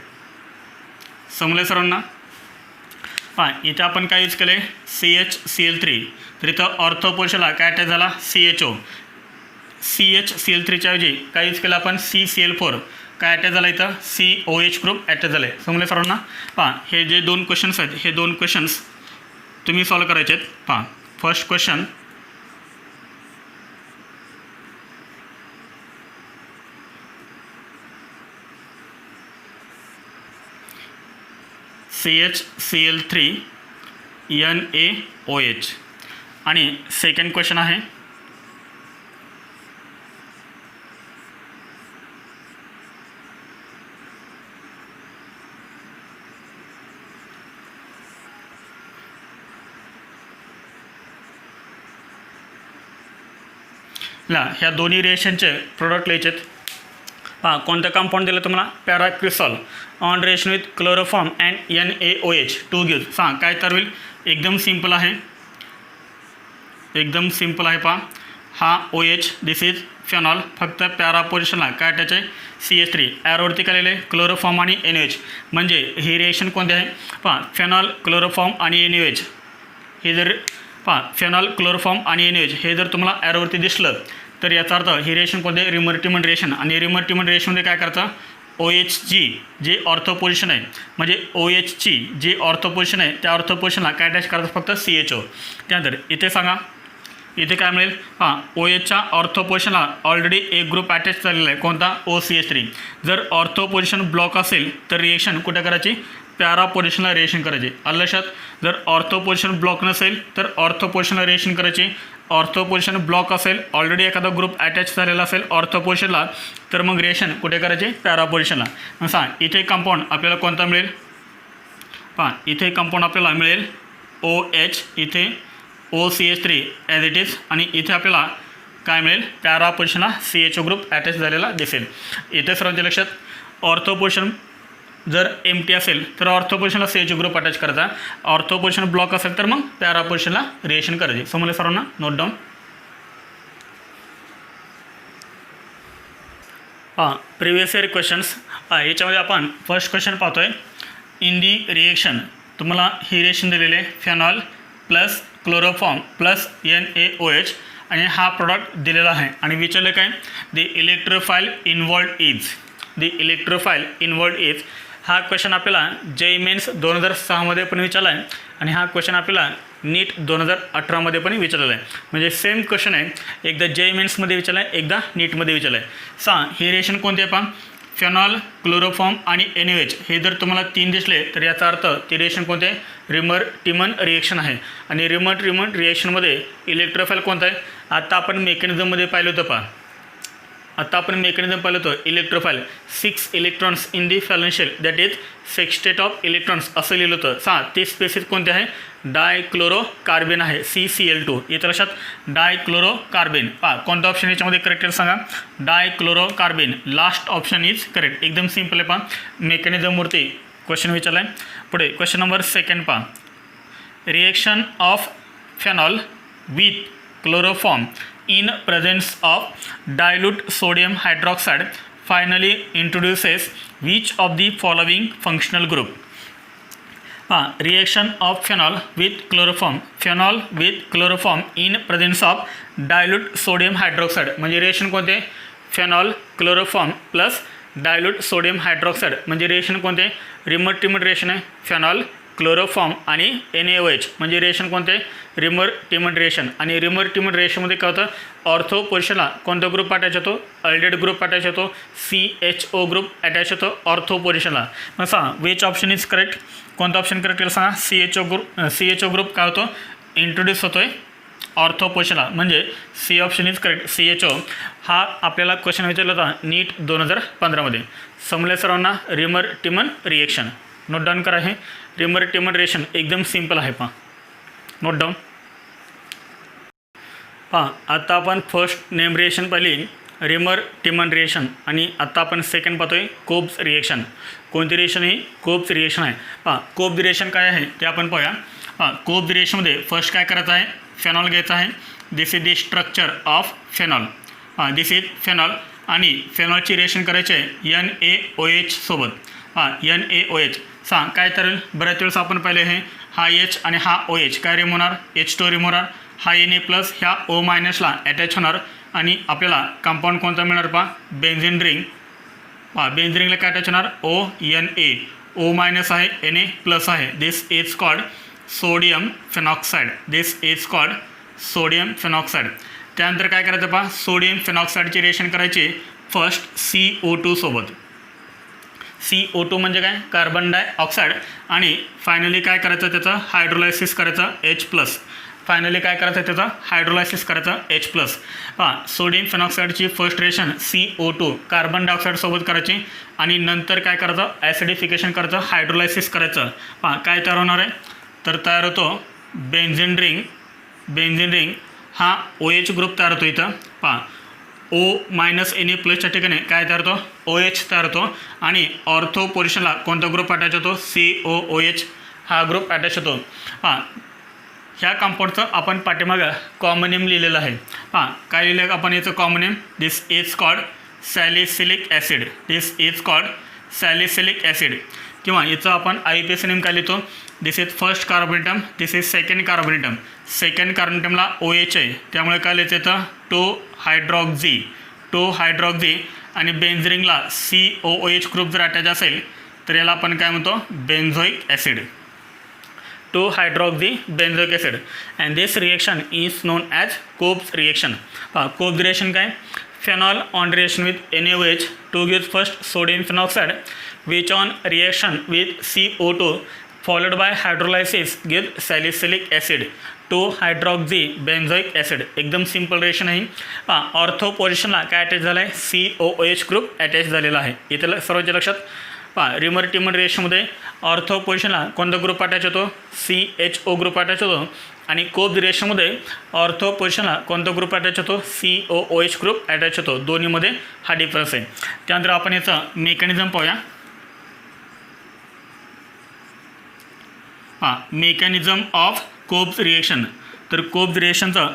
समजलं सर्वांना. पहा इथं आपण काय यूज केलं CHCl3 तर इथं ऑर्थो पोझिशनला काय अटॅच झाला CHO. CHCl3च्या ऐवजी काय यूज केलं आपण CCl4 काय अटॅच झाला इथं COH ग्रुप अटॅच झाला आहे. समजलं सर्वांना. पहा हे जे 2 क्वेश्चन्स आहेत हे 2 क्वेश्चन्स तुम्ही सॉल्व करायचे आहेत. पहा फर्स्ट क्वेश्चन CHCl3 NaOH. आणि सेकंड क्वेश्चन आहे ह्या दोन्ही रिएक्शनचे प्रोडक्ट लिहायचे आहेत. कोणतं कंपाऊंड दिलं तुम्हाला? Paracresol on reaction with chloroform and NaOH to give. सांग काय तर होईल? एकदम सिंपल आहे, एकदम सिंपल आहे. हा OH दिस इज फेनॉल. फक्त पॅरा पोझिशनला काय अटॅच आहे? CH3. ॲरोवरती काय लिहिलं आहे? क्लोरोफॉर्म आणि NaOH. म्हणजे ही रिएक्शन कोणती आहे? फेनॉल, क्लोरोफॉर्म आणि NaOH. हे जर फेनॉल, क्लोरोफॉर्म आणि NaOH हे जर तुम्हाला ॲरोवरती दिसलं तर याचा अर्थ ही रिएक्शन कोणते? रिमर्टिमन रिएक्शन. आणि रिमर्टिमन रिएक्शनमध्ये काय करतं? OHG जे ऑर्थो पोझिशन आहे, म्हणजे OHची जी ऑर्थो पोझिशन आहे त्या ऑर्थो पोझिशनला काय अटॅच करतात? फक्त CHO. त्यानंतर इथे सांगा, इथे काय मिळेल? OHच्या ऑर्थो पोझिशनला ऑलरेडी एक ग्रुप अटॅच झालेला आहे. कोणता? OCH3. जर ऑर्थो पोझिशन ब्लॉक असेल तर रिएक्शन कुठे करायची? पॅरा पोझिशनला रिएक्शन करायची. आलं लक्षात? जर ऑर्थो पोझिशन ब्लॉक नसेल तर ऑर्थो पोझिशनला रिएक्शन करायची. ऑर्थो पोझिशन ब्लॉक असेल, ऑलरेडी एखादा ग्रुप अटॅच झालेला असेल ऑर्थो पोझिशनला, तर मग रिएक्शन कुठे करायची? पॅरा पोझिशनला. मग सांग इथे कंपाऊंड आपल्याला कोणता मिळेल? इथे कंपाऊंड आपल्याला मिळेल OH, इथे OCH3 ॲज इट इज, आणि इथे आपल्याला काय मिळेल? पॅरा पोझिशनला CHO ग्रुप अटॅच झालेला दिसेल. इथे सर्वांच्या लक्षात, ऑर्थो पोझिशन जर एम्प्टी असेल तर ऑर्थो पोझिशनला CHO ग्रुप अटॅच करायचा. ऑर्थो पोझिशन ब्लॉक असेल तर मग पॅरा पोझिशनला रिएक्शन करायची. समजलं सर्वांना? Note down. Previous year questions. याच्यामध्ये आपण फर्स्ट क्वेश्चन पाहतो आहे. इन दी रिएक्शन तुम्हाला ही रिएक्शन दिलेली आहे, phenol plus chloroform plus NaOH, आणि हा प्रोडक्ट दिलेला आहे. आणि विचारलं काय? The इलेक्ट्रोफाईल involved is. The इलेक्ट्रोफाईल involved is. हा क्वेश्चन आपल्याला JEE मेन्स 2006मध्ये पण विचारला आहे, आणि हा क्वेश्चन आपल्याला नीट 2018मध्ये पण विचारलेला आहे. म्हणजे सेम क्वेश्चन आहे, एकदा JEE मेन्समध्ये विचारला आहे, एकदा नीटमध्ये विचारला आहे. ही रिएक्शन कोणती आहे? फेनॉल, क्लोरोफॉर्म आणि NaOH हे जर तुम्हाला 3 दिसले तर याचा अर्थ ती रिएक्शन कोणती आहे? रिमर्टिमन रिएक्शन आहे. आणि रिमर्टिमन रिएक्शनमध्ये इलेक्ट्रोफाईल कोणता आहे? आता आपण मेकॅनिझममध्ये पाहिलं होतं. Electrophile 6 electrons in the valence shell that is sextet of electrons असं लिहिलं होतं. ते स्पेसिस कोणते आहे? डायक्लोरोकार्बेन आहे, CCl2. येतं लक्षात? डायक्लोरोकार्बेन. कोणता ऑप्शन याच्यामध्ये करेक्ट आहे सांगा? Dichlorocarbene. Last option is correct. एकदम सिम्पल आहे. मेकॅनिझमवरती क्वेश्चन विचारला आहे. पुढे question number 2 reaction of phenol with chloroform in presence of dilute sodium hydroxide finally introduces which of the following functional group? Reaction of phenol with chloroform in presence of dilute sodium hydroxide. म्हणजे reaction कोणते? Phenol, chloroform plus dilute sodium hydroxide. म्हणजे reaction कोणते? रिमर्टिमन reaction आहे. Phenol, chloroform आणि NaOH म्हणजे reaction कोणते? रिमर्टिमन reaction. आणि रिमर्टिमन रिएक्शनमध्ये काय होतं? ऑर्थो पोझिशनला कोणता ग्रुप अटॅच होतो? अल्डेड ग्रुप अटॅच होतो. CHO ग्रुप अटॅच होतो ऑर्थो पोझिशनला. मग सांगा विच ऑप्शन इज करेक्ट? कोणता ऑप्शन करेक्ट आहे सांगा? CHO ग्रुप काय होतो? इंट्रोड्यूस होतो आहे ऑर्थो पोझिशनला. म्हणजे C option is correct. CHO हा आपल्याला क्वेश्चन विचारला होता नीट 2015मध्ये. समजलं सर्वांना? रिमर्टिमन रिएक्शन नोट डाऊन करा. आहे रिमर्टिमन रिएक्शन एकदम सिंपल आहे. Note down. आता आपण फर्स्ट नेम रिएक्शन पाहिली, रिमर्टिमन रिएक्शन. आणि आता आपण सेकंड पाहतोय कोब्स रिएक्शन. कोणती रिएक्शन ही? कोब्स रिएक्शन आहे. कोब्स रिएक्शन काय आहे ते आपण पाहूया. कोब्स रिएक्शनमध्ये फर्स्ट काय करायचं आहे? फेनॉल घ्यायचा आहे. This is the structure of phenol. This is phenol. आणि फेनॉलची रिएक्शन करायची आहे NaOH सोबत. NaOH सांग काय तर बऱ्याच वेळेस आपण पाहिले आहे, हा H आणि हा OH काय रिमूव्ह होणार? H2 रिमूव्ह होणार. हा Na प्लस ह्या O- ला अटॅच होणार. आणि आपल्याला कंपाऊंड कोणता मिळणार? Benzene ring. बेन्झिन रिंगला काय अटॅच होणार? ONa. O- आहे, Na प्लस आहे. This is called sodium फेनॉक्साईड. त्यानंतर काय करायचं? सोडियम फेनॉक्साईडची रिएक्शन करायची फर्स्ट CO2 सोबत. CO2 म्हणजे काय, कार्बन डायऑक्साईड, आणि फायनली काय करायचं त्याचं हायड्रोलायसिस करायचं H+. फायनली काय करायचं त्याचं हायड्रोलायसिस करायचं H+. सोडियम फेनॉक्साईडची फर्स्ट रिएक्शन CO2 कार्बन डायऑक्साईडसोबत करायची, आणि नंतर काय करायचं ॲसिडिफिकेशन करायचं, हायड्रोलायसिस करायचं. काय तयार होणार आहे, तर तयार होतो बेन्झीन रिंग हा OH ग्रुप तयार होतो. इथं O-Na+च्या ठिकाणी काय तयार होतो, OH तयार होतो, आणि ऑर्थो पोझिशनला कोणता ग्रुप अटॅच होतो, COOH हा ग्रुप अटॅच होतो. ह्या कंपाऊंडचं आपण पाठीमागं कॉमन नेम लिहिलेलं आहे. काय लिहिलं आपण याचं common name, this is called salicylic acid. किंवा याचं आपण IUPAC नेम काय लिहितो, this is first carbon atom, this is second carbon atom. Second कार्बोनेटमला OH आहे, त्यामुळे काय लिहायचं येतं टो हायड्रॉक्झी, आणि बेन्झिनला COOH ग्रुप जर अटॅच असेल तर याला आपण काय म्हणतो, benzoic acid. 2-hydroxy benzoic acid, and this reaction is known as Cobb's reaction. Cobb's reaction काय, phenol on reaction with NaOH to give first sodium phenoxide, which on reaction with CO2 followed by hydrolysis give salicylic acid, 2-hydroxy benzoic acid. एकदम simple reaction आहे. Ortho पोझिशनला काय attach झालं आहे, COOH group attach झालेला आहे. इथं सर्वांच्या लक्षात. रिमर रिएक्शनमध्ये ऑर्थो पोझिशनला कोणता ग्रुप अटॅच होतो, CHO ग्रुप अटॅच होतो, आणि कोब्ज रिएक्शनमध्ये ऑर्थो पोझिशनला कोणता ग्रुप अटॅच होतो, COOH ग्रुप अटॅच होतो. दोन्हीमध्ये हा डिफरन्स आहे. त्यानंतर आपण याचं मेकॅनिझम पाहूया. Mechanism of Kolbe's reaction. तर कोब्ज रिएक्शनचं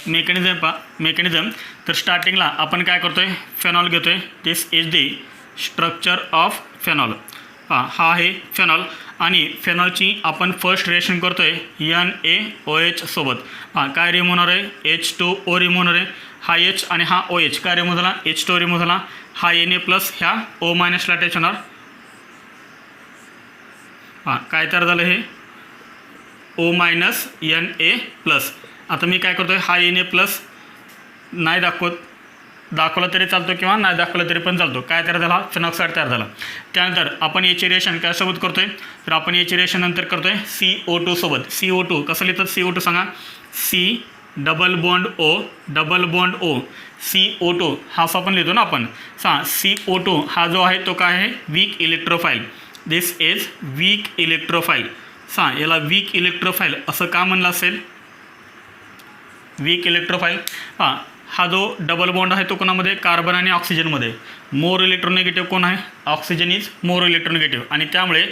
मेकॅनिझम तर स्टार्टिंगला आपण काय करतो आहे, फेनॉल घेतो आहे. This is the structure of phenol. हा आहे फेनॉल, आणि फेनॉलची आपण फर्स्ट रिएक्शन करतो आहे NaOH सोबत. काय रिमूव्ह होणार आहे, H2O रिमूव्ह होणार आहे. हा H आणि हा OH काय रिमूव्ह झाला, H2O रिमूव्ह झाला. हा Na+ ह्या O- अटॅच होणार. काय तयार झालं हे O-Na+. आता मी काय करतो आहे, हा Na+ नाही दाखवलं तरी चालतो किंवा नाही दाखवलं तरी पण चालतो. काय तयार झाला, फेनॉक्साईड तयार झाला. त्यानंतर आपण याची रिएक्शन कशासोबत करतो आहे, तर आपण याची रिएक्शन नंतर करतो आहे CO2 सोबत. CO2 कसं लिहितात, CO2 सांगा, C+O. CO2 हा असं आपण लिहितो ना आपण. CO2 हा जो आहे तो काय आहे, weak electrophile. This is weak electrophile. याला वीक इलेक्ट्रोफाईल असं का म्हणलं असेल, वीक इलेक्ट्रोफाईल. हा जो डबल बॉन्ड आहे तो कोणामध्ये, कार्बन आणि ऑक्सिजनमध्ये. मोर इलेक्ट्रोनिगेटिव्ह कोण आहे, ऑक्सिजन इज मोर इलेक्ट्रोनिगेटिव्ह, आणि त्यामुळे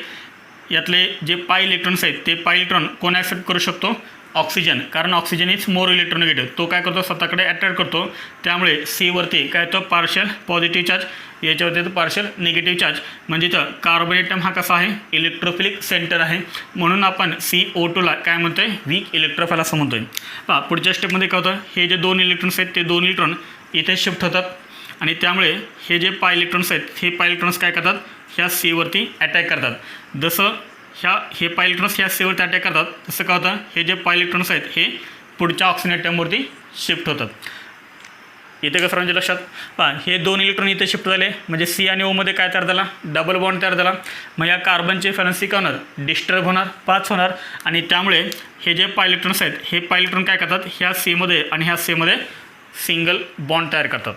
यातले जे पाय इलेक्ट्रॉन्स आहेत ते पाय इलेक्ट्रॉन कोण ॲक्सेप्ट करू शकतो, ऑक्सिजन. कारण ऑक्सिजन इज मोर इलेक्ट्रोनिगेटिव्ह, तो काय करतो, स्वतःकडे अट्रॅक्ट करतो. त्यामुळे C काय तो पार्शियल पॉझिटिव्ह चार्ज, याच्यावरती येतो पार्शियल निगेटिव्ह चार्ज. म्हणजे इथं कार्बोनेटम हा कसा आहे, इलेक्ट्रोफिलिक सेंटर आहे. म्हणून आपण CO2ला काय म्हणतो आहे, वीक इलेक्ट्रोफाईल असं म्हणतो आहे. पुढच्या स्टेपमध्ये काय होतं, हे जे 2 इलेक्ट्रॉन्स आहेत ते 2 इलेक्ट्रॉन इथे शिफ्ट होतात, आणि त्यामुळे हे जे पाय इलेक्ट्रॉन्स आहेत हे पाय इलेक्ट्रॉन्स काय करतात, ह्या C अटॅक करतात. जसं हे पाय इलेक्ट्रॉन्स ह्या C अटॅक करतात, तसं काय होतं, हे जे पाय इलेक्ट्रॉन्स आहेत हे पुढच्या ऑक्सिजन ॲटमवरती शिफ्ट होतात. इथे का सर्वांच्या लक्षात, हे 2 इलेक्ट्रॉन इथे शिफ्ट झाले, म्हणजे C आणि O मध्ये काय तयार झाला, डबल बॉन्ड तयार झाला. मग या कार्बनचे फ्लॅलेन्सी काय होणार, डिस्टर्ब होणार, पाच होणार, आणि त्यामुळे हे जे पाय इलेक्ट्रॉन्स आहेत हे पाय इलेक्ट्रॉन काय करतात, ह्या C आणि ह्या C सिंगल बॉन्ड तयार करतात.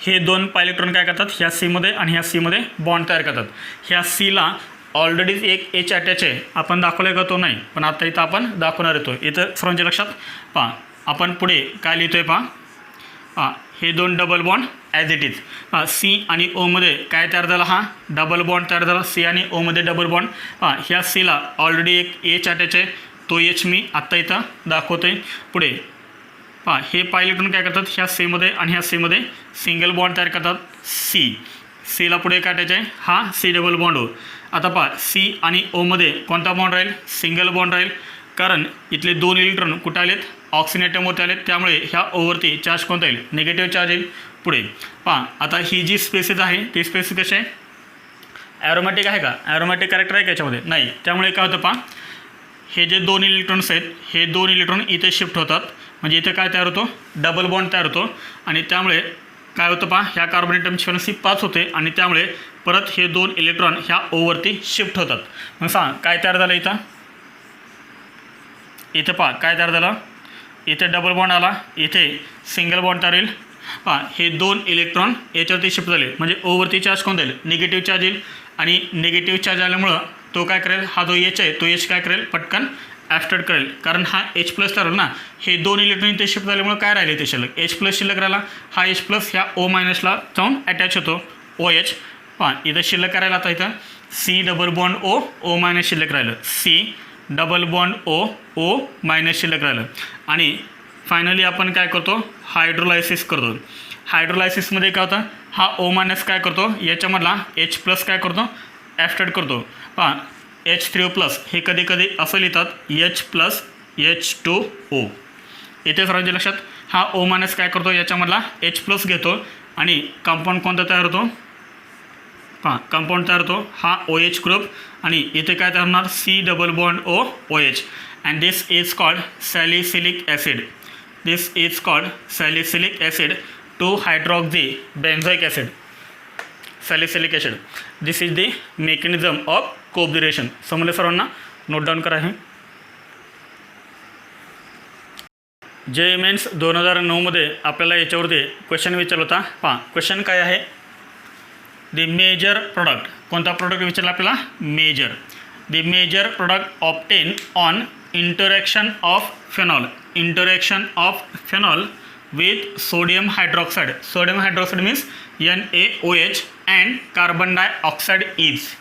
हे 2 पाय इलेक्ट्रॉन काय करतात, ह्या C आणि ह्या C बॉन्ड तयार करतात. ह्या Cला ऑलरेडीच एक H अटॅच आहे, आपण दाखवलं का तो नाही, पण आता इथं आपण दाखवणार येतो. इथं सर्वांच्या लक्षात आपण पुढे काय लिहितो आहे, हे 2 double bond as it is. C आणि O मध्ये काय तयार झाला, हा डबल बॉन्ड तयार झाला. C आणि O मध्ये डबल बॉन्ड. ह्या Cला ऑलरेडी एक H अटॅच आहे, तो H मी आत्ता इथं दाखवतो आहे. पुढे हे पाय इलेक्ट्रॉन काय करतात, ह्या C आणि ह्या C सिंगल बॉन्ड तयार करतात. Cला पुढे काय अटॅच आहे, हा C डबल बॉन्ड हो. आता C आणि O मध्ये कोणता बॉन्ड राहील, सिंगल बॉन्ड राहील. कारण इथले 2 इलेक्ट्रॉन कुठं आलेत, ऑक्सिजन ॲटमवरती आलेत, त्यामुळे ह्या ओवरती चार्ज कोणता येईल, निगेटिव्ह चार्ज येईल. पुढे आता ही जी स्पेसिस आहे ती स्पेसिस कशी आहे, ॲरोमॅटिक आहे का, ॲरोमॅटिक कॅरेक्टर आहे का याच्यामध्ये, नाही. त्यामुळे काय होतं, हे जे 2 इलेक्ट्रॉन्स आहेत हे 2 इलेक्ट्रॉन इथे शिफ्ट होतात, म्हणजे इथे काय तयार होतो, डबल बॉन्ड तयार होतो, आणि त्यामुळे काय होतं ह्या कार्बोनेटमची फ्लॅलेन्सी 5 होते, आणि त्यामुळे परत हे 2 इलेक्ट्रॉन ह्या ओवरती शिफ्ट होतात. मग सांग काय तयार झालं इथं? इथे पहा काय तयार झालं, इथे डबल बॉन्ड आला, इथे सिंगल बॉन्ड तयार होईल. पहा हे 2 इलेक्ट्रॉन याच्यावरती शिफ्ट झाले म्हणजे ओवरती चार्ज कोण जाईल, निगेटिव्ह चार्ज येईल. आणि निगेटिव्ह चार्ज आल्यामुळं तो काय करेल, हा जो एच आहे तो एच काय करेल, पटकन ॲब्स्ट्रॅक्ट करेल. कारण हा एच प्लस तयार होईल ना, हे 2 इलेक्ट्रॉन इथे शिफ्ट झाल्यामुळे काय राहिले ते शिल्लक, एच प्लस शिल्लक राहिला. हा एच प्लस ह्या ओ मायनसला जाऊन अटॅच होतो, ओ एच. पहा इथं शिल्लक करायला आता इथं C double bond O, O minus शिल्लक राहिलं, C double bond O, O minus शिल्लक राहिलं. आणि फायनली आपण काय करतो, हायड्रोलायसिस करतो. हायड्रोलायसिसमध्ये काय होतं, हा ओ मायनस काय करतो, याच्यामधला एच प्लस काय करतो, ॲब्स्ट्रॅक्ट करतो. पहा H3O प्लस हे कधी कधी असं लिहितात एच प्लस H2O. इथे सर्वांच्या लक्षात हा ओ मायनस काय करतो, याच्यामधला एच प्लस घेतो आणि कंपाऊंड कोणता तयार होतो, पहा कंपाऊंड तयार होतो हा OH ग्रुप. आणि इथे काय तयार होणार, C double bond O, OH. And this is called salicylic acid. This is called salicylic acid two hydroxy benzoic acid, salicylic acid. This is the mechanism of coordination. समजलं सर्वांना, नोट डाऊन करा. हे जे मेन्स 2009मध्ये आपल्याला याच्यावरती question विचारला होता. पहा क्वेश्चन काय आहे, द मेजर प्रोडक्ट, कोणता प्रोडक्ट विचारला आपल्याला, major. The major product obtain on interaction of phenol, interaction of phenol with sodium hydroxide. Sodium hydroxide means NaOH and carbon dioxide is.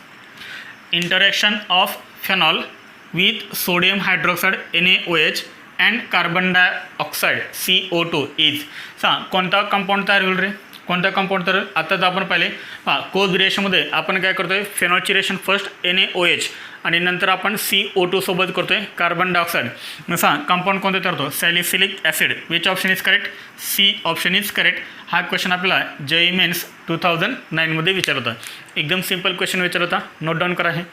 Interaction of phenol with sodium hydroxide NaOH and carbon dioxide CO2 is. सांग कोणता compound तयार होईल रे, कोणता compound तयार. आता तर आपण पाहिले पहा कोज रिएक्शनमध्ये आपण काय करतोय, फेनॉलची रिएक्शन फर्स्ट NaOH आणि नंतर आपण CO2 सोबत करतोय कार्बन डायऑक्साईड. मग सांग कंपाऊंड कोणतं तयार होतो, salicylic acid. Which option is correct, C option is correct. हा क्वेश्चन आपल्याला JEE मेन्स 2009मध्ये विचारला होता. एकदम सिंपल क्वेश्चन विचारला होता, नोट डाऊन करा. हे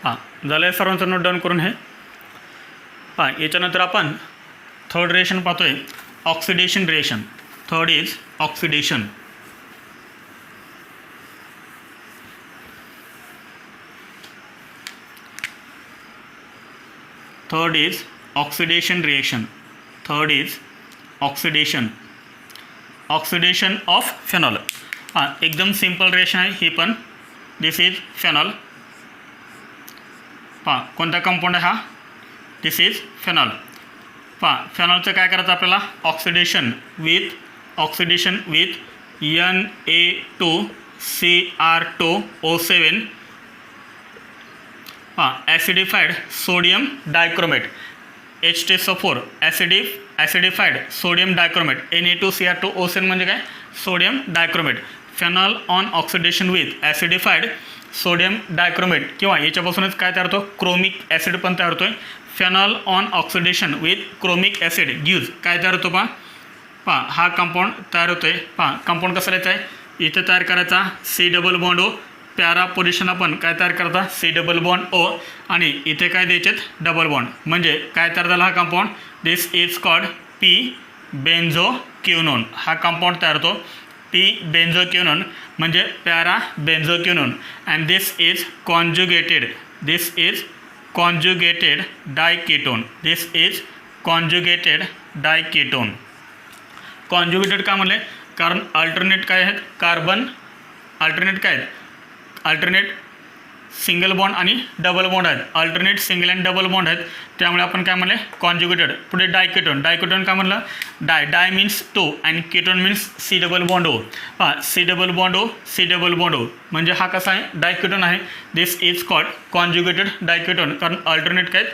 हां झालं आहे सर्वांचं, नोट डाऊन करून. हे हां याच्यानंतर आपण थर्ड रिएक्शन पाहतोय, oxidation reaction. Third is oxidation. Third is oxidation reaction. Third is oxidation, oxidation of phenol. हां एकदम सिंपल रिएक्शन आहे ही पण. दिस इज फेनॉल. पहा कोणता कंपाऊंड आहे हा, दिस इज फेनॉल. पहा फेनॉलचं काय करायचं आपल्याला, ऑक्सिडेशन विथ Na2Cr2O7. पहा acidified sodium dichromate, H2SO4 acidified sodium dichromate. Na2Cr2O7 म्हणजे काय, sodium dichromate. Phenol on oxidation with acidified sodium dichromate, किंवा याच्यापासूनच काय तयार होतो, क्रोमिक ॲसिड पण तयार होतोय. Phenol on oxidation with chromic acid gives काय तयार होतो, पहा हा कंपाऊंड तयार होतोय. पहा कंपाऊंड कसं लिहायचं आहे, इथे तयार करायचा C double bond O, para position आपण काय तयार करता, सी डबल बॉन्ड ओ, आणि इथे काय द्यायचेत, डबल बॉन्ड. म्हणजे काय तयार झाला हा compound, this is called P benzoquinone. हा कंपाऊंड तयार होतो पी बेन्झोक्विनोन म्हणजे para benzoquinone. And this is conjugated, this is conjugated diketone. This is conjugated diketone. Conjugated का म्हणले, कारण अल्टरनेट काय आहेत, कार्बन अल्टरनेट काय आहेत, अल्टरनेट सिंगल बॉन्ड आणि डबल बॉन्ड आहेत. Alternate single and double bond आहेत, त्यामुळे आपण काय म्हणले, कॉन्जुगेटेड. पुढे डायकेटोन. डायकेटोन काय म्हणलं, di means two and ketone means C double bond O. पहा C double bond O, C double bond O म्हणजे हा कसा आहे, डायकेटोन आहे. This is called conjugated diketone, कारण अल्टरनेट काय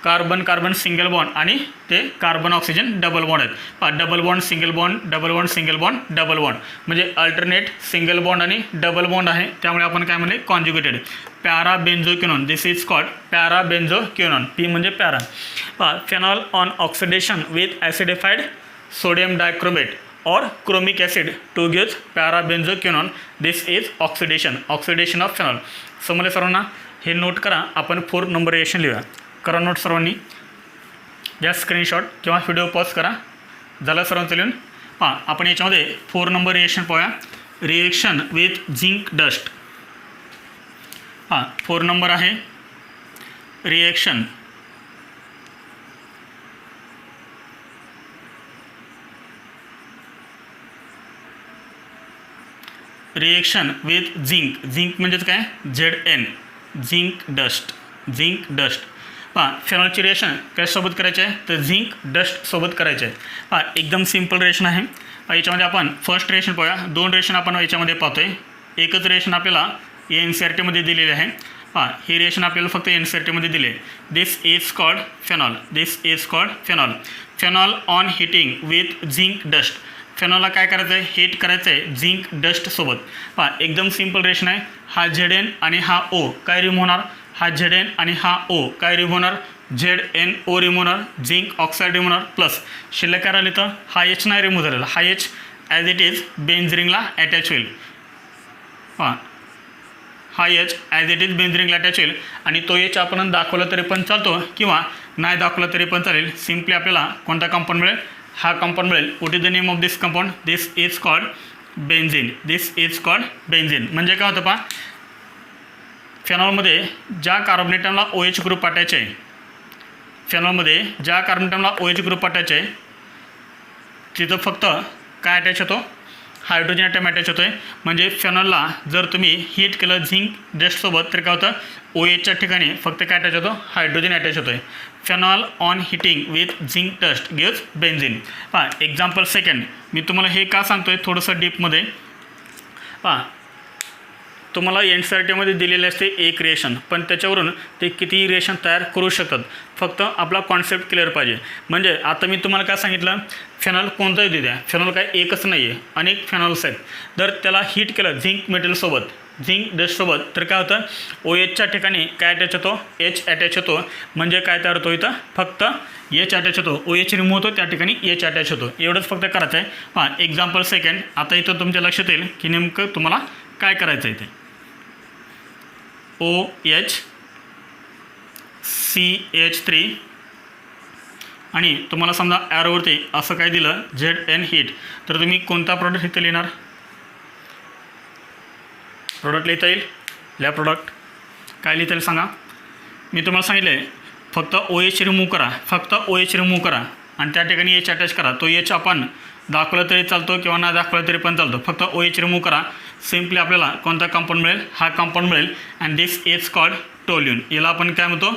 कार्बन कार्बन सिंगल बॉन्ड आणि ते कार्बन ऑक्सिजन डबल बॉन्ड आहेत. पहा double bond single bond, double bond single bond, double bond म्हणजे अल्टरनेट सिंगल बॉन्ड आणि डबल बॉन्ड आहे, त्यामुळे आपण काय म्हणले, conjugated. Para benzoquinone, this is called para benzoquinone. P म्हणजे पॅरा. पहा phenol on oxidation with acidified sodium dichromate or chromic acid to give parabenzoquinone. This is oxidation of phenol. समोर सर्वांना हे नोट करा. आपण 4 नंबर रिएक्शन लिहूया. करा note सर्वांनी. या स्क्रीनशॉट किंवा व्हिडिओ पॉज करा. झालं सर्वांचं लिहून. हां, आपण याच्यामध्ये 4 नंबर रिएक्शन पाहूया. Reaction with zinc dust. हां, 4 नंबर आहे रिएक्शन विथ झिंक. झिंक म्हणजेच काय? ZN. Zinc dust. पहा, फेनॉलची रिएक्शन कशासोबत करायची आहे? तर झिंक डस्ट सोबत करायचे आहे. पहा, एकदम सिंपल रिएक्शन आहे. याच्यामध्ये आपण फर्स्ट रिएक्शन पाहूया. 2 रिएक्शन आपण याच्यामध्ये पाहतोय. एकच रिएक्शन आपल्याला NCERT मध्ये दिलेले आहे. पहा, ही रिएक्शन आपल्याला फक्त NCERT मध्ये दिले. This is called phenol. Phenol on heating with zinc dust. फेनॉलला काय करायचं आहे? हीट करायचं आहे झिंक डस्ट सोबत. पहा, एकदम सिंपल रिएक्शन आहे. हा ZN आणि हा O काय रिमूव्ह होणार? हा ZN आणि हा O काय रिमूव्ह होणार? ZNO रिमूव्ह होणार. झिंक ऑक्साईड रिमूव्ह होणार. प्लस शिल्लक काय राहिलं तर हा H नाही रिमूव्ह झालेला. हा H ॲज इट इज बेन्झिनला अटॅच होईल. पहा, हा H ॲज इट इज बेन्झिनला अटॅच होईल आणि तो H आपण दाखवला तरी पण चालतो किंवा नाही दाखवला तरी पण चालेल. सिम्पली आपल्याला कोणता कंपाऊंड मिळेल? हा कंपाऊंड मिळेल. What is the name of this compound? This is called benzene. म्हणजे काय होतं? पहा, फेनॉलमध्ये ज्या कार्बन ॲटमला OH ग्रुप अटॅच आहे, तिथं फक्त काय अटॅच होतो? हायड्रोजन ॲटम अटॅच होतो आहे. म्हणजे फेनॉलला जर तुम्ही हीट केलं झिंक डस्टसोबत तर काय होतं? OHच्या ठिकाणी फक्त काय अटॅच होतो? हायड्रोजन अटॅच होतो आहे. Phenol on heating with zinc dust gives benzene. पहा, एक्झाम्पल सेकंड. मी तुम्हाला हे का सांगतो आहे थोडंसं डीपमध्ये? पहा, तुम्हाला NCERT मध्ये दिलेले असते एक रिएक्शन, पण त्याच्यावरून ते कितीही रिएक्शन तयार करू शकतात. फक्त आपला कॉन्सेप्ट क्लिअर पाहिजे. म्हणजे आता मी तुम्हाला काय सांगितलं? फेनॉल कोणताही देऊ द्या. फेनॉल काय एकच नाही आहे, अनेक फेनॉल्स आहेत. जर त्याला हीट केलं झिंक मेटलसोबत, झिंक डस्टसोबत, तर काय होतं? OHच्या ठिकाणी काय अटॅच होतो? H अटॅच होतो. म्हणजे काय तयार होतो? इथं फक्त H अटॅच होतो. OH रिमूव्ह होतो, त्या ठिकाणी H अटॅच होतो. एवढंच फक्त करायचं आहे. हां, एक्झाम्पल सेकंड. आता इथं तुमच्या लक्षात येईल की नेमकं तुम्हाला काय करायचं आहे ते. OH CH3 आणि तुम्हाला समजा ॲरोवरती असं काय दिलं ZN हीट, तर तुम्ही कोणता प्रॉडक्ट इथे लिहिणार? प्रोडक्ट लिहिता येईल. लिहा प्रोडक्ट. काय लिहिता येईल सांगा? मी तुम्हाला सांगितलं आहे फक्त OH रिमूव्ह करा आणि त्या ठिकाणी H अटॅच करा. तो H आपण दाखवलं तरी चालतो किंवा नाही दाखवलं तरी पण चालतो. फक्त OH रिमूव्ह करा. सिम्पली आपल्याला कोणता कंपाऊंड मिळेल? हा कंपाऊंड मिळेल. And this is called toluene. याला आपण काय म्हणतो?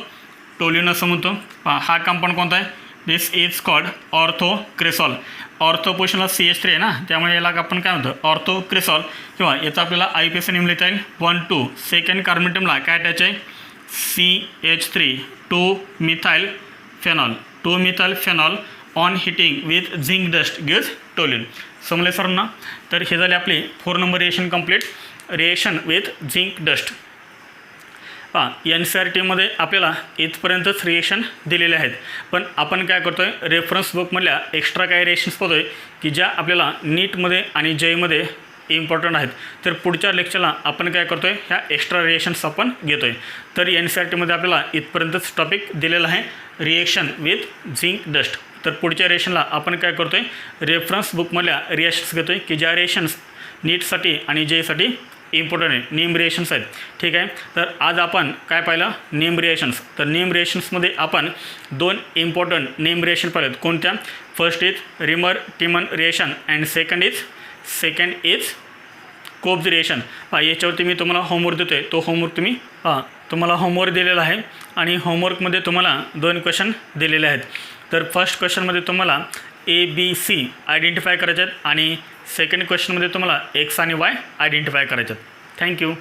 टोल्यून असं म्हणतो. हा कंपाऊंड कोणता आहे? This is called orthocresol. Ortho पोजिशनला CH3 आहे ना, त्यामुळे याला आपण काय म्हणतो? ऑर्थोक्रेसॉल. किंवा याचा आपल्याला IUPAC नेम लिहिता येईल 1, 2. सेकंड कार्बन काय अटॅच आहे? CH3 2 methyl phenol on heating with zinc dust gives toluene. समजले सर्वांना? तर हे झाले आपले 4 number reaction complete. Reaction with zinc dust. पहा, NCERTमध्ये आपल्याला इथपर्यंतच रिएक्शन दिलेले आहेत, पण आपण काय करतो आहे? रेफरन्स बुकमधल्या एक्स्ट्रा काही रिएक्शन्स पाहतो आहे की ज्या आपल्याला नीटमध्ये आणि JEEमध्ये इम्पॉर्टंट आहेत. तर पुढच्या लेक्चरला आपण काय करतो आहे? ह्या एक्स्ट्रा रिएक्शन्स आपण घेतो आहे. तर NCERTमध्ये आपल्याला इथपर्यंतच टॉपिक दिलेला आहे रिएक्शन विथ झिंक डस्ट. तर पुढच्या रिएक्शनला आपण काय करतो आहे? रेफरन्स बुकमधल्या रिएक्शन्स घेतो आहे की ज्या रिएक्शन्स नीटसाठी आणि JEEसाठी इम्पॉर्टंट आहे, नेम रिएक्शन्स आहेत. ठीक आहे. तर आज आपण काय पाहिलं? Name reactions. तर नेम रिएक्शन्समध्ये आपण 2 इम्पॉर्टंट नेम रिएक्शन पाहिलेत. कोणत्या? First is Reimer Tiemann reaction and second is Kolbe's reaction. याच्यावरती मी तुम्हाला होमवर्क देतो आहे. तो होमवर्क तुम्हाला होमवर्क दिलेला आहे आणि होमवर्कमध्ये तुम्हाला 2 क्वेश्चन दिलेले आहेत. तर फर्स्ट क्वेश्चनमध्ये तुम्हाला ABC आयडेंटिफाय करायचे आहेत आणि सेकंड क्वेश्चनमध्ये तुम्हाला X आणि Y आयडेंटिफाय करायचे आहेत. थँक्यू.